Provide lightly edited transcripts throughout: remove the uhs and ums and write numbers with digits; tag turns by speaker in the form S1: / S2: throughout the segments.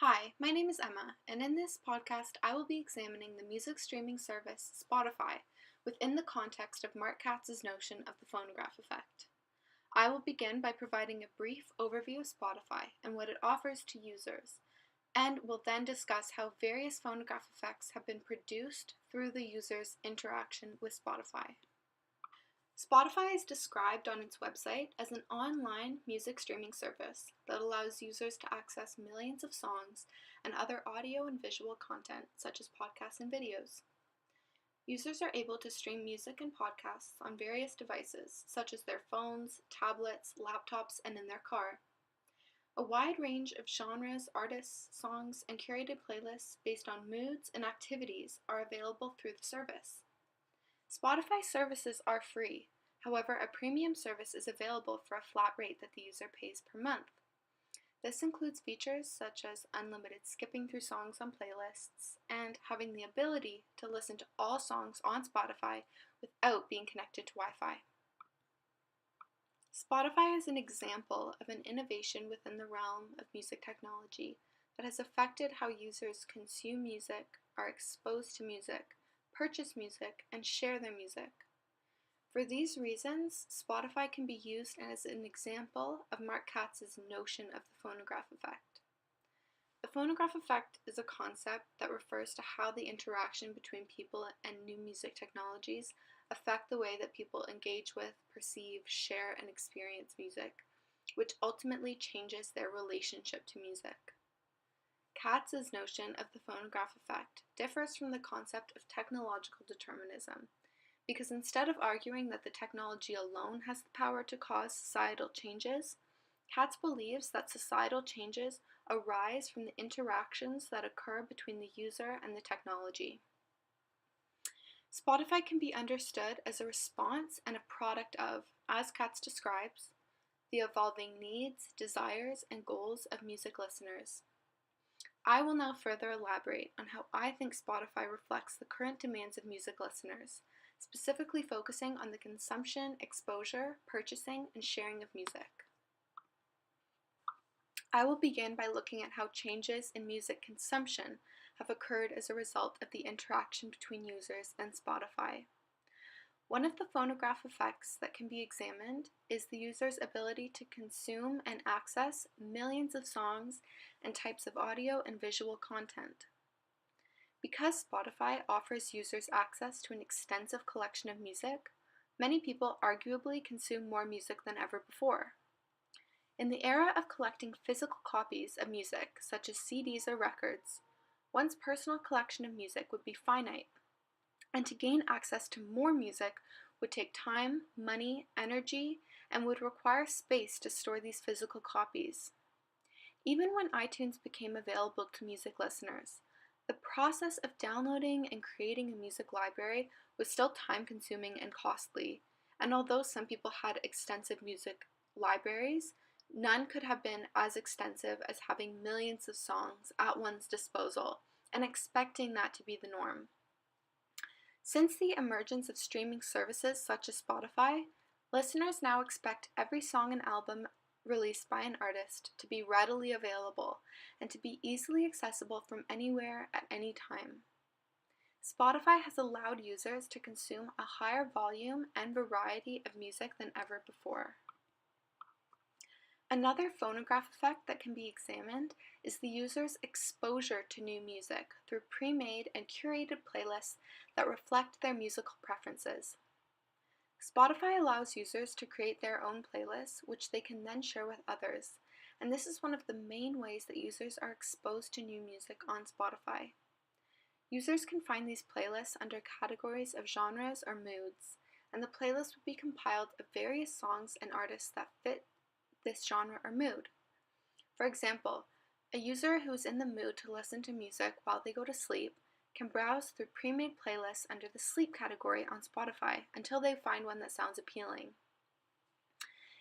S1: Hi, my name is Emma, and in this podcast, I will be examining the music streaming service Spotify within the context of Mark Katz's notion of the phonograph effect. I will begin by providing a brief overview of Spotify and what it offers to users, and will then discuss how various phonograph effects have been produced through the user's interaction with Spotify. Spotify is described on its website as an online music streaming service that allows users to access millions of songs and other audio and visual content, such as podcasts and videos. Users are able to stream music and podcasts on various devices, such as their phones, tablets, laptops, and in their car. A wide range of genres, artists, songs, and curated playlists based on moods and activities are available through the service. Spotify services are free. However, a premium service is available for a flat rate that the user pays per month. This includes features such as unlimited skipping through songs on playlists and having the ability to listen to all songs on Spotify without being connected to Wi-Fi. Spotify is an example of an innovation within the realm of music technology that has affected how users consume music, are exposed to music, purchase music, and share their music. For these reasons, Spotify can be used as an example of Mark Katz's notion of the phonograph effect. The phonograph effect is a concept that refers to how the interaction between people and new music technologies affect the way that people engage with, perceive, share, and experience music, which ultimately changes their relationship to music. Katz's notion of the phonograph effect differs from the concept of technological determinism, because instead of arguing that the technology alone has the power to cause societal changes, Katz believes that societal changes arise from the interactions that occur between the user and the technology. Spotify can be understood as a response and a product of, as Katz describes, the evolving needs, desires, and goals of music listeners. I will now further elaborate on how I think Spotify reflects the current demands of music listeners, specifically focusing on the consumption, exposure, purchasing, and sharing of music. I will begin by looking at how changes in music consumption have occurred as a result of the interaction between users and Spotify. One of the phonograph effects that can be examined is the user's ability to consume and access millions of songs and types of audio and visual content. Because Spotify offers users access to an extensive collection of music, many people arguably consume more music than ever before. In the era of collecting physical copies of music, such as CDs or records, one's personal collection of music would be finite, and to gain access to more music would take time, money, energy, and would require space to store these physical copies. Even when iTunes became available to music listeners, the process of downloading and creating a music library was still time-consuming and costly, and although some people had extensive music libraries, none could have been as extensive as having millions of songs at one's disposal and expecting that to be the norm. Since the emergence of streaming services such as Spotify, listeners now expect every song and album released by an artist to be readily available and to be easily accessible from anywhere at any time. Spotify has allowed users to consume a higher volume and variety of music than ever before. Another phonograph effect that can be examined is the user's exposure to new music through pre-made and curated playlists that reflect their musical preferences. Spotify allows users to create their own playlists, which they can then share with others, and this is one of the main ways that users are exposed to new music on Spotify. Users can find these playlists under categories of genres or moods, and the playlist would be compiled of various songs and artists that fit this genre or mood. For example, a user who is in the mood to listen to music while they go to sleep can browse through pre-made playlists under the sleep category on Spotify until they find one that sounds appealing.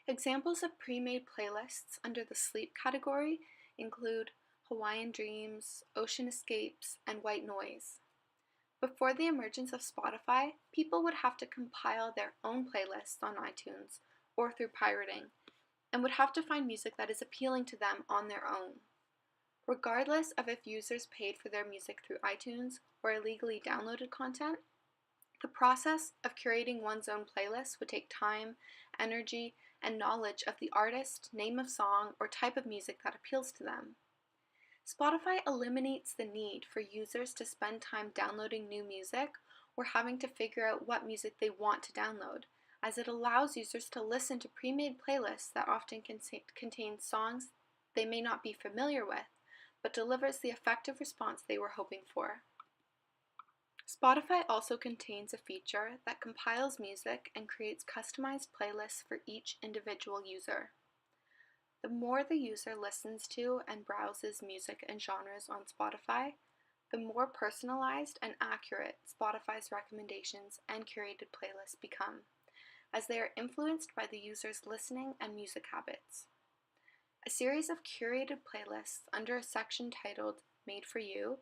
S1: Examples of pre-made playlists under the sleep category include Hawaiian Dreams, Ocean Escapes, and White Noise. Before the emergence of Spotify, people would have to compile their own playlists on iTunes or through pirating, and would have to find music that is appealing to them on their own. Regardless of if users paid for their music through iTunes or illegally downloaded content, the process of curating one's own playlist would take time, energy, and knowledge of the artist, name of song, or type of music that appeals to them. Spotify eliminates the need for users to spend time downloading new music or having to figure out what music they want to download, as it allows users to listen to pre-made playlists that often contain songs they may not be familiar with, but delivers the effective response they were hoping for. Spotify also contains a feature that compiles music and creates customized playlists for each individual user. The more the user listens to and browses music and genres on Spotify, the more personalized and accurate Spotify's recommendations and curated playlists become, as they are influenced by the user's listening and music habits. A series of curated playlists under a section titled Made for You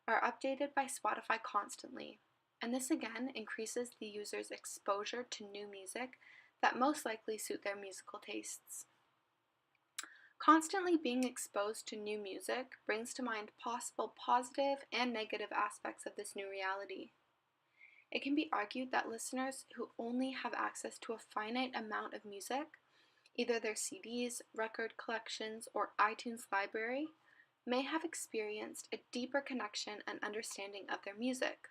S1: are updated by Spotify constantly, and this again increases the user's exposure to new music that most likely suit their musical tastes. Constantly being exposed to new music brings to mind possible positive and negative aspects of this new reality. It can be argued that listeners who only have access to a finite amount of music, either their CDs, record collections, or iTunes library, may have experienced a deeper connection and understanding of their music.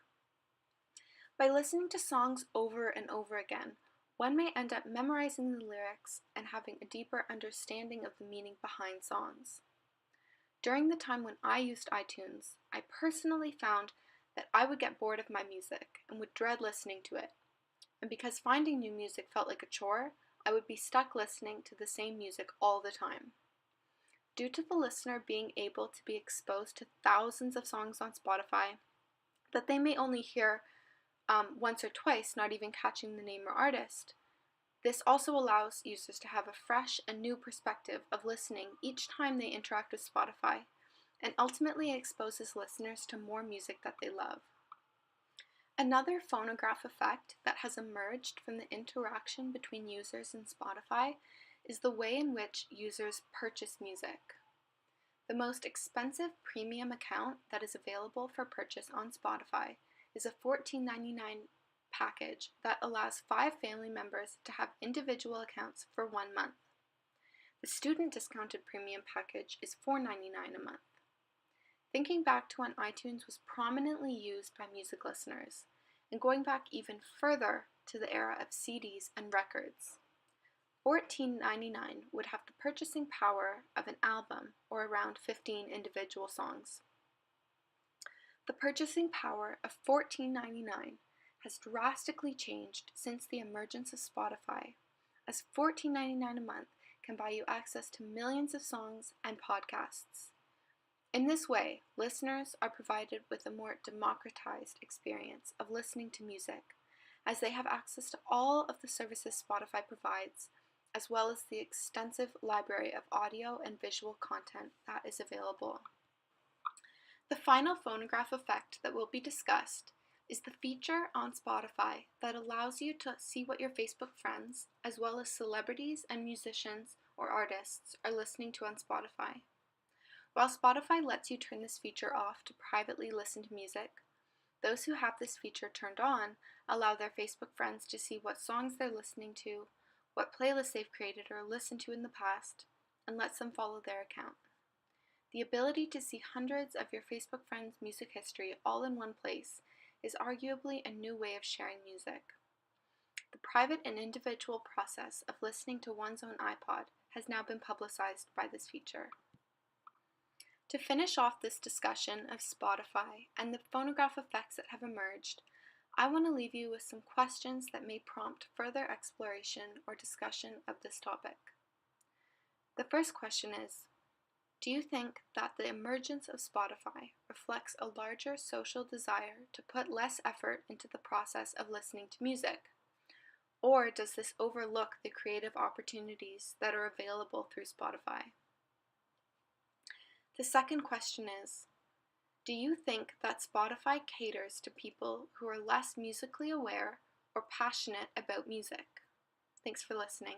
S1: By listening to songs over and over again, one may end up memorizing the lyrics and having a deeper understanding of the meaning behind songs. During the time when I used iTunes, I personally found that I would get bored of my music and would dread listening to it. And because finding new music felt like a chore, I would be stuck listening to the same music all the time. Due to the listener being able to be exposed to thousands of songs on Spotify that they may only hear once or twice, not even catching the name or artist, this also allows users to have a fresh and new perspective of listening each time they interact with Spotify, and ultimately exposes listeners to more music that they love. Another phonograph effect that has emerged from the interaction between users and Spotify is the way in which users purchase music. The most expensive premium account that is available for purchase on Spotify is a $14.99 package that allows 5 family members to have individual accounts for 1 month. The student discounted premium package is $4.99 a month. Thinking back to when iTunes was prominently used by music listeners, and going back even further to the era of CDs and records, $14.99 would have the purchasing power of an album or around 15 individual songs. The purchasing power of $14.99 has drastically changed since the emergence of Spotify, as $14.99 a month can buy you access to millions of songs and podcasts. In this way, listeners are provided with a more democratized experience of listening to music, as they have access to all of the services Spotify provides, as well as the extensive library of audio and visual content that is available. The final phonograph effect that will be discussed is the feature on Spotify that allows you to see what your Facebook friends, as well as celebrities and musicians or artists, are listening to on Spotify. While Spotify lets you turn this feature off to privately listen to music, those who have this feature turned on allow their Facebook friends to see what songs they're listening to, what playlists they've created or listened to in the past, and lets them follow their account. The ability to see hundreds of your Facebook friends' music history all in one place is arguably a new way of sharing music. The private and individual process of listening to one's own iPod has now been publicized by this feature. To finish off this discussion of Spotify and the phonograph effects that have emerged, I want to leave you with some questions that may prompt further exploration or discussion of this topic. The first question is, do you think that the emergence of Spotify reflects a larger social desire to put less effort into the process of listening to music? Or does this overlook the creative opportunities that are available through Spotify? The second question is, do you think that Spotify caters to people who are less musically aware or passionate about music? Thanks for listening.